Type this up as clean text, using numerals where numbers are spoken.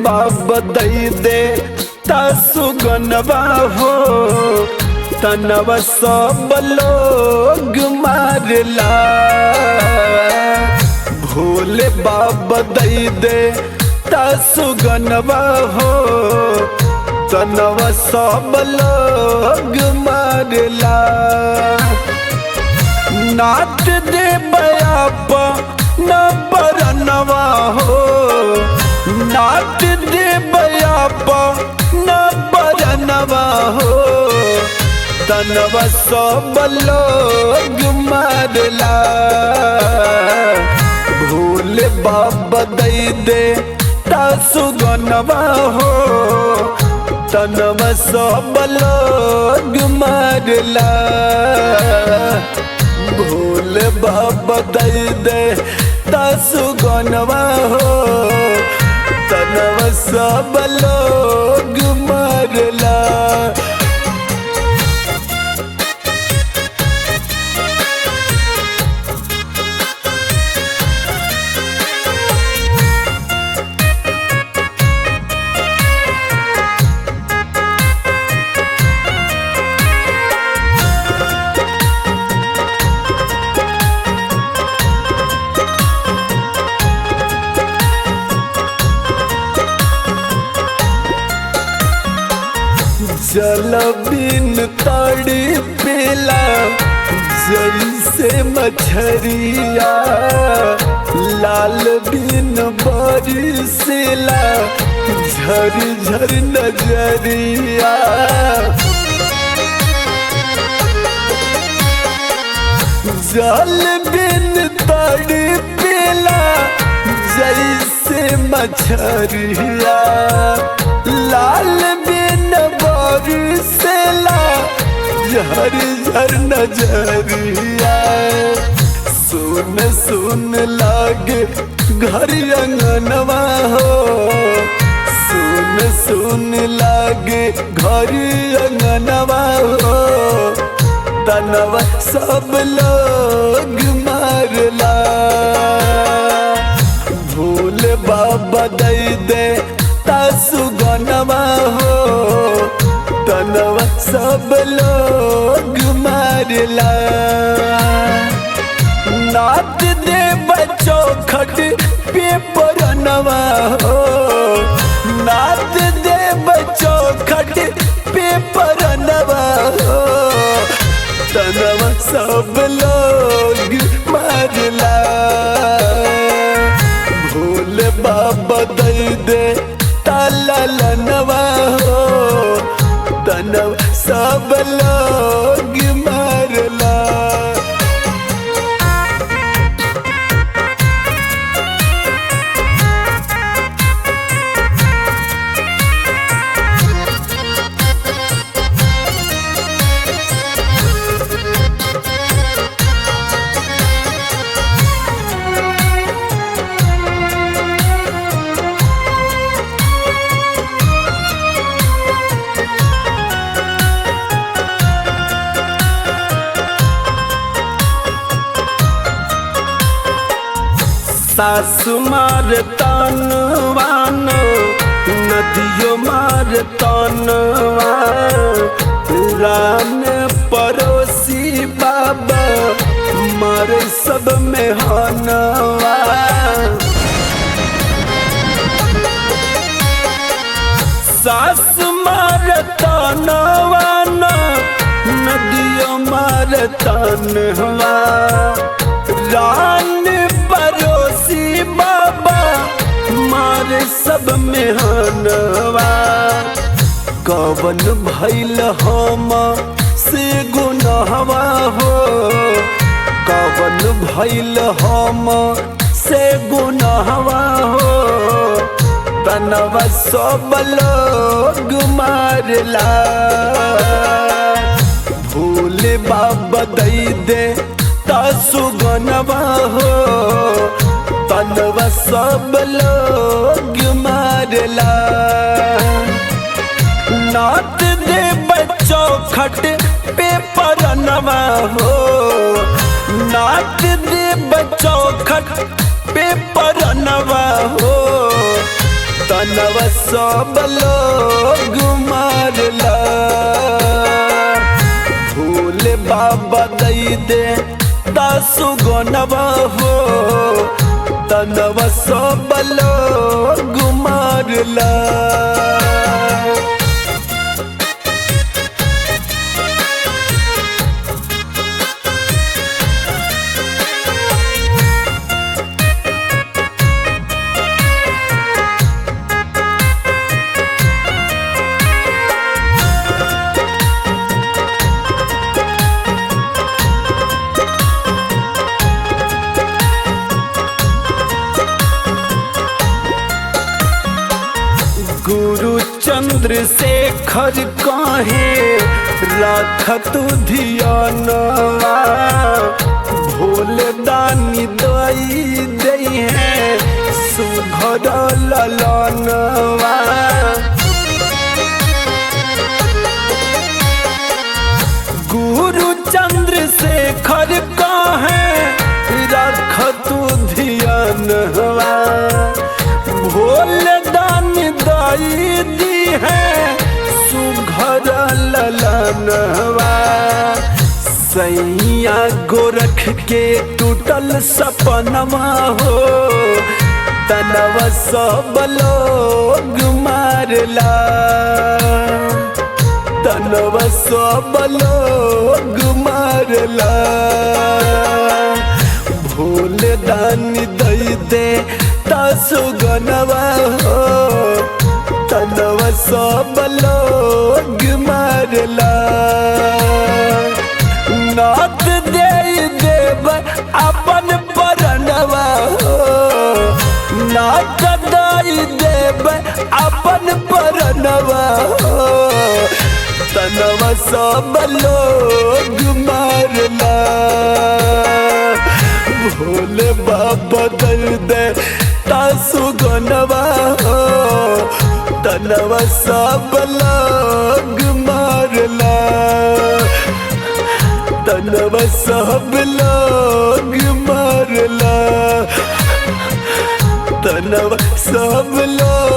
बाबा दई दे सुगनवा हो तनवा सब लोग मारला। भोले बाबा दई दे सुगनवा हो तनवा सब लोग मारला। नाथ दे बयाप न बरनवा हो नाथ दे बयाप न बरनवा हो तनवा सब लोग मारला। भोले बाबा दई दे सुगनवा हो तनवा सब लोग मारला। भोले बाबा दई दे सुगनवा हो तनवा सब लोग मारला। जल बिन ताड़ी पेला जैसे मछरिया लाल बिन बरसेला झर झर नजरिया। जल बिन ताड़ी पेला जैसे मछरिया लाल बिन बरसेला झर झर नजरिया। सुन सुन लागे घर अंगनवा हो सुन सुन लागे घर अंगनवा हो तनवा सब लोग मारला। भोले बाबा दई दे सुगनवा हो तनवा सब लोग मारला। नाथ दे बच्चों खट पे परनवा हो नाथ दे बच्चों खट पे परनवा हो तनवा सब लोग मारला। भोले बाबा दई दे ललनवा हो तनवा सब लोग मारला। सासु मार तनवान नदियों मार तनवा रान पड़ोसी बाबा मार सब में हनवा। सासु मार तनवान नदियों मार तनवा रान पड़ोसी बाबा मारे सब में हनवा। कवन भइल हम से गुनाहवा हो कवन भइल हम से गुनाहवा हो तनवा सब लोग मारला। भोले बाबा दई दे सुगनवा हो तनवा सब लोग मारला। नाथ दे बच्चों खट पे परनवा हो नाथ दे बच्चों खट पे परनवा हो तनवा सब लोग मारला। भोले बाबा दई दे दासु गनवा हो तनवा सब लोग मारला। गुरु चंद्रशेखर काहे राखत धियानवा। भोले दानी दई दे है सुघर ललनवा। गुरु चंद्रशेखर काहे राखत धियानवा। भोले दानी दई दी है सुघर ललनवा। सैया गोरख के टूटल सपनवा हो तनवा सब लोग मारला। तनवा सब लोग मारला। भोले दानी दई दे दासु गनवा हो तनवा सब लोग मारला। नाथ दे देव अपन परनवा हो नाथ दई देव अपन परनवा हो तनवा सब लोग मारला। भोले बाबा दई दे दासु गनवा हो तनवा सब लोग मारला। तनवा सब लोग मारला। तनवा सब लोग